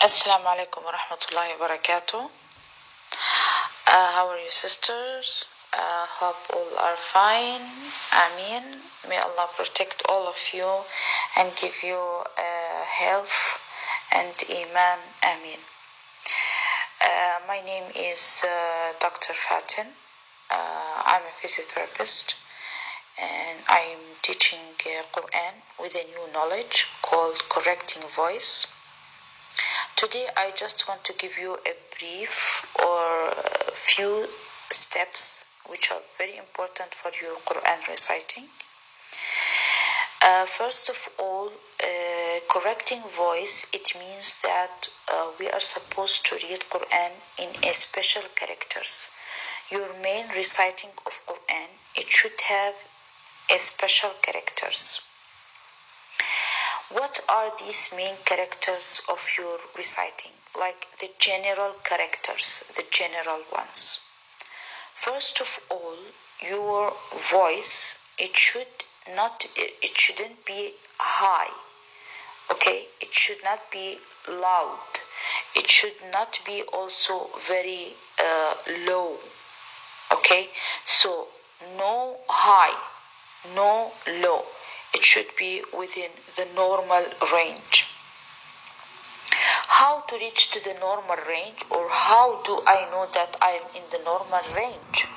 Assalamu alaikum wa rahmatullahi wa barakatuh. How are you, sisters? Hope all are fine. Ameen. May Allah protect all of you and give you health and iman. Ameen. My name is Dr. Faten. I'm a physiotherapist and I'm teaching Quran with a new knowledge called correcting voice. Today I just want to give you a brief or a few steps which are very important for your Quran reciting. First of all, correcting voice, it means that we are supposed to read Quran in a special characters. Your main reciting of Quran, it should have a special characters. What are these main characters of your reciting? Like the general characters, the general ones. First of all, your voice, it shouldn't be high. Okay, it should not be loud. It should not be also very low. Okay, so no high, no low. It should be within the normal range. How to reach to the normal range, or how do I know that I am in the normal range?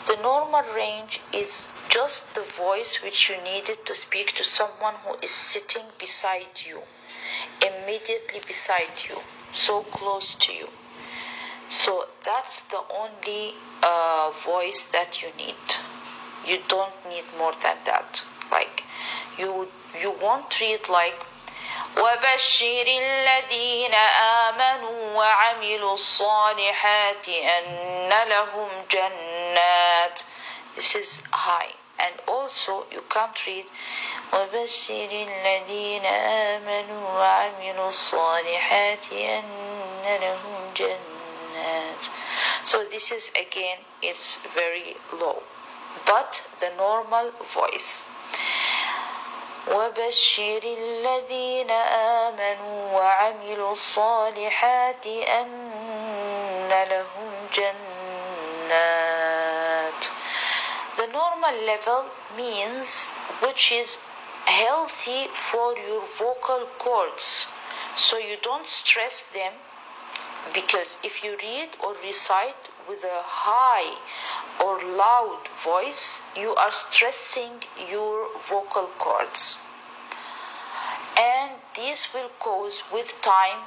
The normal range is just the voice which you needed to speak to someone who is sitting beside you, immediately beside you, so close to you. So that's the only voice that you need. You don't need more than that. Like you won't read like وَبَشِّرِ الَّذِينَ آمَنُوا وَعَمِلُوا الصَّالِحَاتِ أَنَّ لَهُمْ جَنَّاتٍ. This is high. And also you can't read وَبَشِّرِ الَّذِينَ آمَنُوا وَعَمِلُوا الصَّالِحَاتِ أَنَّ لَهُمْ جَنَّاتٍ. So this is again, it's very low. But the normal voice. وَبَشِّرِ الَّذِينَ آمَنُوا وَعَمِلُوا الصَّالِحَاتِ أَنَّ لَهُمْ جَنَّاتٍ. The normal level means which is healthy for your vocal cords. So you don't stress them, because if you read or recite with a high or loud voice, you are stressing your vocal cords. And this will cause with time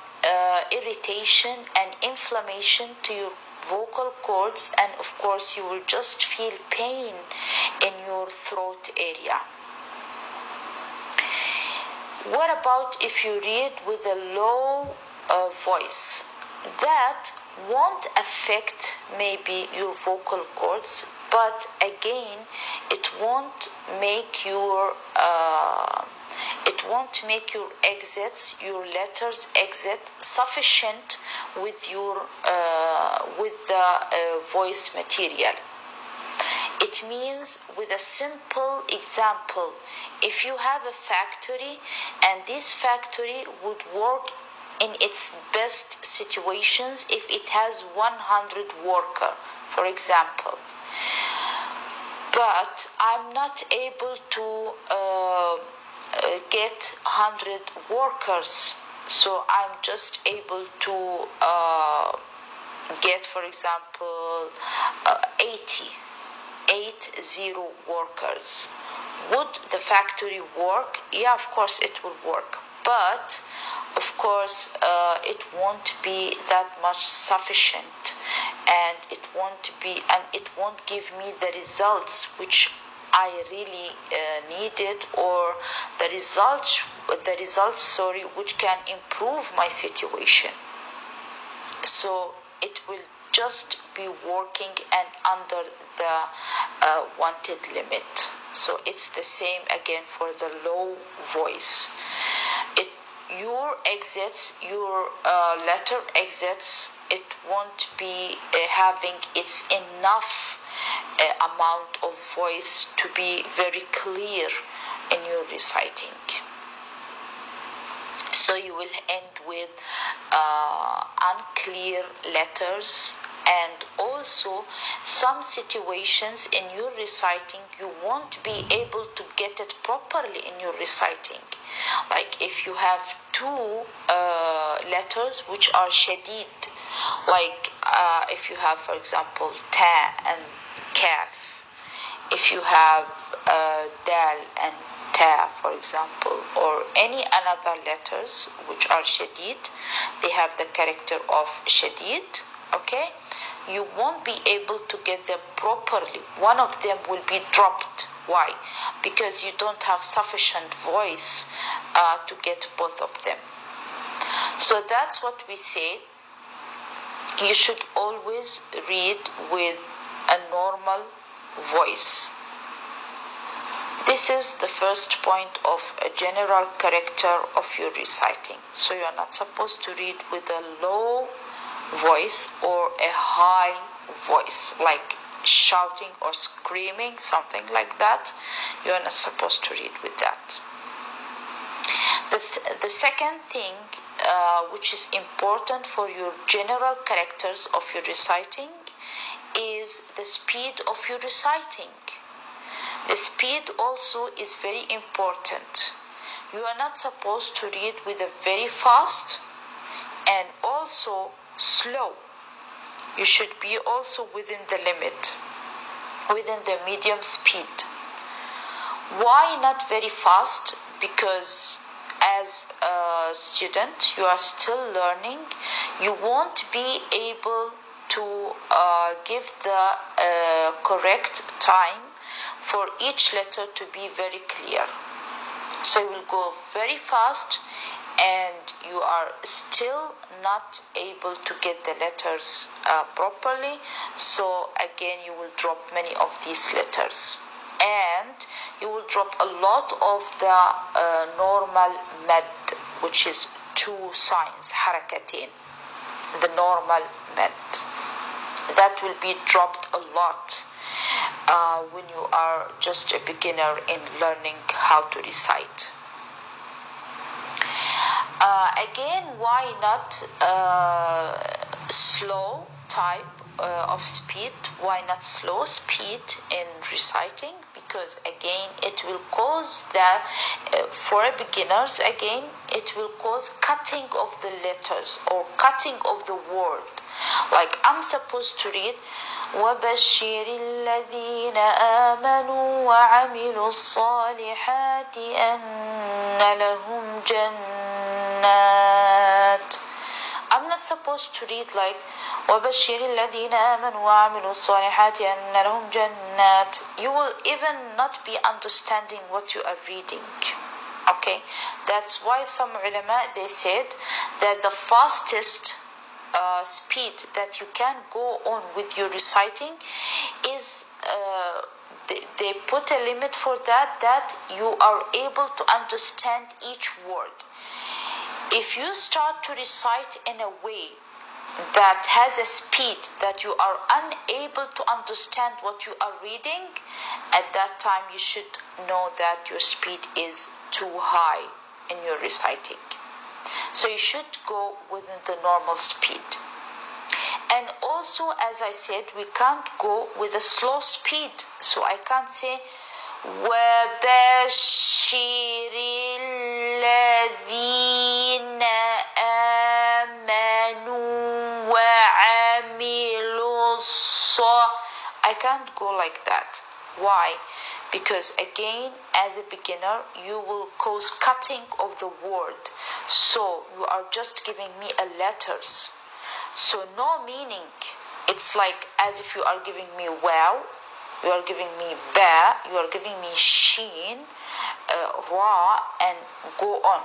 irritation and inflammation to your vocal cords, and of course you will just feel pain in your throat area. What about if you read with a low voice? That won't affect maybe your vocal cords, but again it won't make your exits, your letters exit sufficient with your with the voice material. It means, with a simple example, if you have a factory and this factory would work in its best situations if it has 100 workers, for example. But I'm not able to get 100 workers, so I'm just able to get, for example, 80 workers. Would the factory work? Yeah, of course it will work, but of course it won't be that much sufficient, and it won't give me the results which I really needed, or the results which can improve my situation. So it will just be working and under the wanted limit. So it's the same again for the low voice. Your exits, your letter exits, it won't be having its enough amount of voice to be very clear in your reciting. So you will end with unclear letters, and also some situations in your reciting you won't be able to get it properly in your reciting. Like if you have two letters which are shadid, like if you have, for example, ta and kaf, if you have dal and ta, for example, or any another letters which are shadid, they have the character of shadid, okay, you won't be able to get them properly. One of them will be dropped. Why? Because you don't have sufficient voice to get both of them. So that's what we say. You should always read with a normal voice. This is the first point of a general character of your reciting. So you are not supposed to read with a low voice or a high voice, like shouting or screaming, something like that. You are not supposed to read with that. The second thing which is important for your general characters of your reciting is the speed of your reciting. The speed also is very important. You are not supposed to read with a very fast and also slow. You should be also within the limit, within the medium speed. Why not very fast? Because as a student, you are still learning. You won't be able to give the correct time for each letter to be very clear. So you will go very fast and you are still not able to get the letters properly. So again, you will drop many of these letters. And you will drop a lot of the normal mad, which is two signs, harakatin, the normal mad. That will be dropped a lot when you are just a beginner in learning how to recite. Again, why not slow type of speed? Why not slow speed in reciting? Because again, it will cause that for beginners, again, it will cause cutting of the letters or cutting of the word. Like I'm supposed to read وَبَشِّرِ الَّذِينَ آمَنُوا وَعَمِلُوا الصَّالِحَاتِ أَنَّ لَهُمْ جَنَّاتٍ. I'm not supposed to read like وَبَشِّرِ الَّذِينَ آمَنُوا وَعَمِلُوا الصَّالِحَاتِ أَنَّ لَهُمْ جَنَّاتٍ. You will even not be understanding what you are reading. Okay, that's why some ulama, they said that the fastest speed that you can go on with your reciting is they put a limit for that you are able to understand each word. If you start to recite in a way that has a speed that you are unable to understand what you are reading, at that time you should know that your speed is too high in your reciting. So you should go within the normal speed. And also, as I said, we can't go with a slow speed. So I can't say وَبَشِّرِ الَّذِينَ آمَنُوا وَعَمِلُوا الصَّالِحَاتِ. I can't go like that. Why? Because again, as a beginner, you will cause cutting of the word. So you are just giving me a letters. So no meaning. It's like as if you are giving me wow, you are giving me ba, you are giving me sheen, ra, and go on.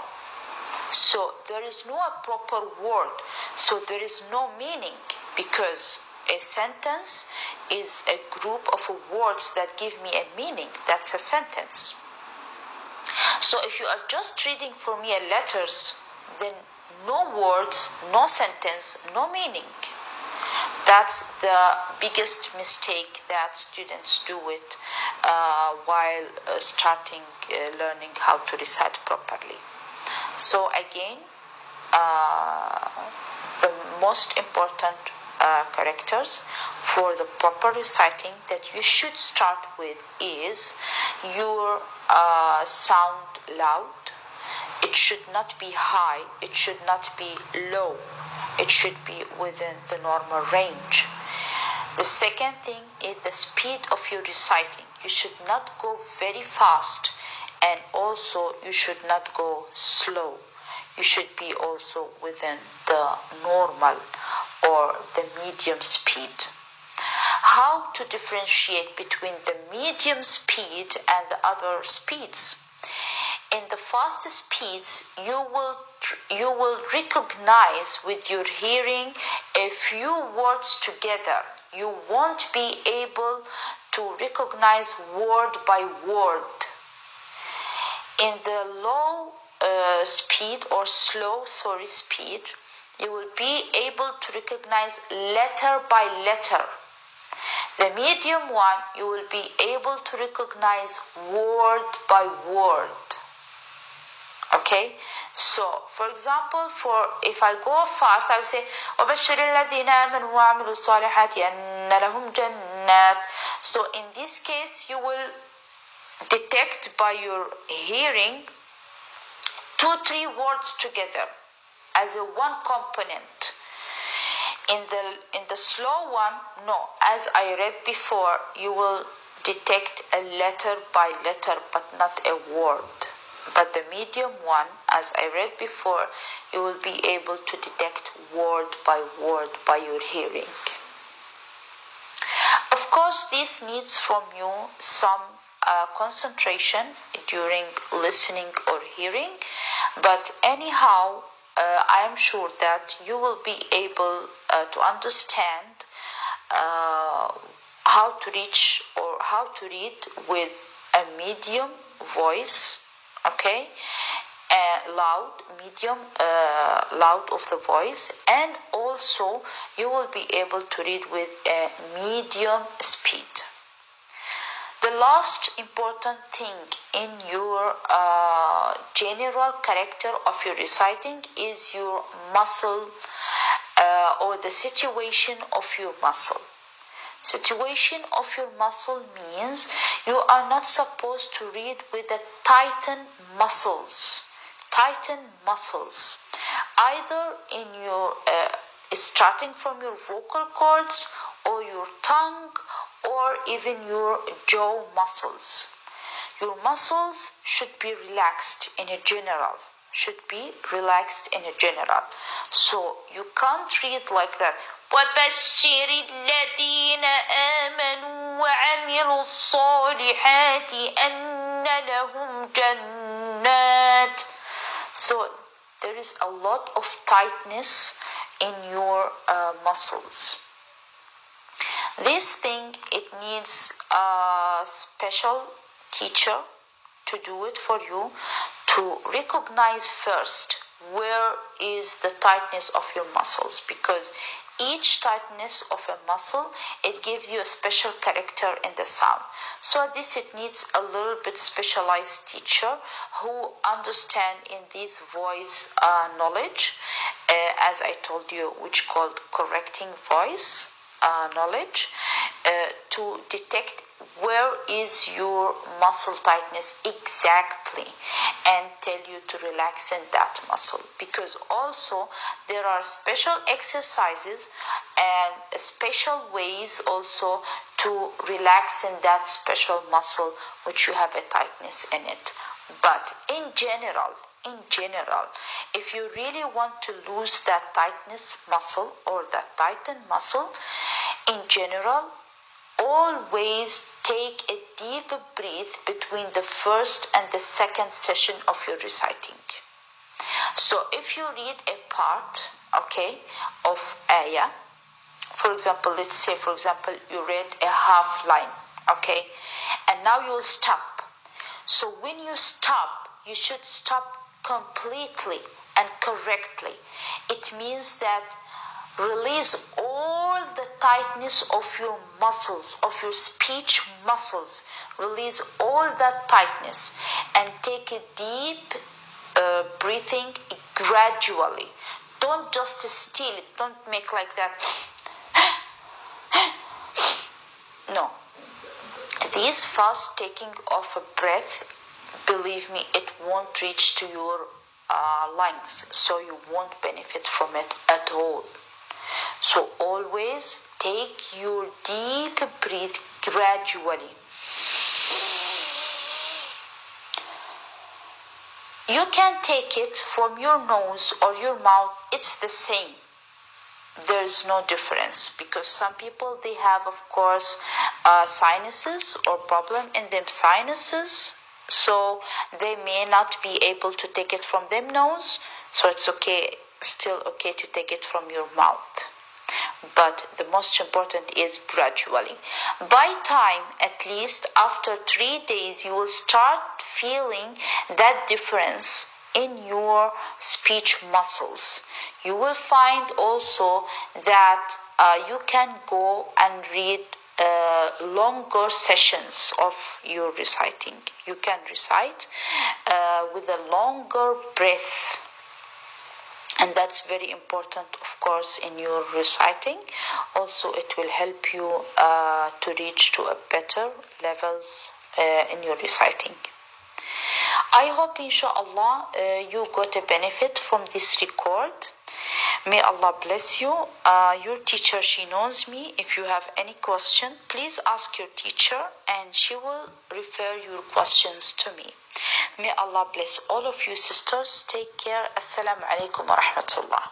So there is no proper word. So there is no meaning, because a sentence is a group of words that give me a meaning. That's a sentence. So if you are just reading for me letters, then no words, no sentence, no meaning. That's the biggest mistake that students do it while starting learning how to recite properly. So again, the most important characters for the proper reciting that you should start with is your sound loud. It should not be high, it should not be low, it should be within the normal range. The second thing is the speed of your reciting. You should not go very fast, and also you should not go slow. You should be also within the normal or the medium speed. How to differentiate between the medium speed and the other speeds? In the fast speeds, you will recognize with your hearing a few words together. You won't be able to recognize word by word. In the low speed or slow speed, you will be able to recognize letter by letter. The medium one, you will be able to recognize word by word. Okay, so for example, if I go fast, I will say وَبَشِّرِ الَّذِينَ آمَنُوا وَعَمِلُوا الصَّالِحَاتِ أَنَّ لَهُمْ جَنَّاتٍ. So in this case, you will detect by your hearing 2-3 words together as a one component. In the slow one, no, as I read before, you will detect a letter by letter but not a word. But the medium one, as I read before, you will be able to detect word by word by your hearing. Of course, this needs from you some concentration during listening or hearing, but anyhow, I am sure that you will be able to understand how to reach or how to read with a medium voice, okay, loud, medium, loud of the voice, and also you will be able to read with a medium speed. The last important thing in your general character of your reciting is your muscle or the situation of your muscle. Situation of your muscle means you are not supposed to read with the tightened muscles. Tighten muscles, either in your starting from your vocal cords or your tongue or even your jaw muscles. Your muscles should be relaxed in a general. So you can't read like that. وَبَشِّرِ الَّذِينَ آمَنُوا وَعَمِلُوا الصَّالِحَاتِ أَنَّ لَهُمْ جَنَّاتٍ. So there is a lot of tightness in your muscles. This thing, it needs a special teacher to do it for you, to recognize first where is the tightness of your muscles, because each tightness of a muscle, it gives you a special character in the sound. So this, it needs a little bit specialized teacher who understand in this voice knowledge, as I told you, which called correcting voice knowledge, to detect where is your muscle tightness exactly and tell you to relax in that muscle, because also there are special exercises and special ways also to relax in that special muscle which you have a tightness in it. But in general, if you really want to lose that tightness muscle or that tightened muscle, in general, always take a deep breath between the first and the second session of your reciting. So if you read a part, okay, of ayah, for example, let's say, for example, you read a half line, okay, and now you'll stop. So when you stop, you should stop completely and correctly. It means that release all the tightness of your muscles, of your speech muscles. Release all that tightness and take a deep breathing gradually. Don't just steal it. Don't make like that. No. This fast taking of a breath, believe me, it won't reach to your lungs, so you won't benefit from it at all. So always take your deep breath gradually. You can take it from your nose or your mouth, it's the same. There is no difference, because some people, they have, of course, sinuses or problem in them sinuses, so they may not be able to take it from their nose, so it's okay, still okay to take it from your mouth. But the most important is gradually. By time, at least after 3 days, you will start feeling that difference in your speech muscles. You will find also that you can go and read longer sessions of your reciting. You can recite with a longer breath. And that's very important, of course, in your reciting. Also, it will help you to reach to a better levels in your reciting. I hope, inshallah, you got a benefit from this record. May Allah bless you. Your teacher, she knows me. If you have any question, please ask your teacher and she will refer your questions to me. May Allah bless all of you sisters. Take care. Assalamu alaikum wa rahmatullah.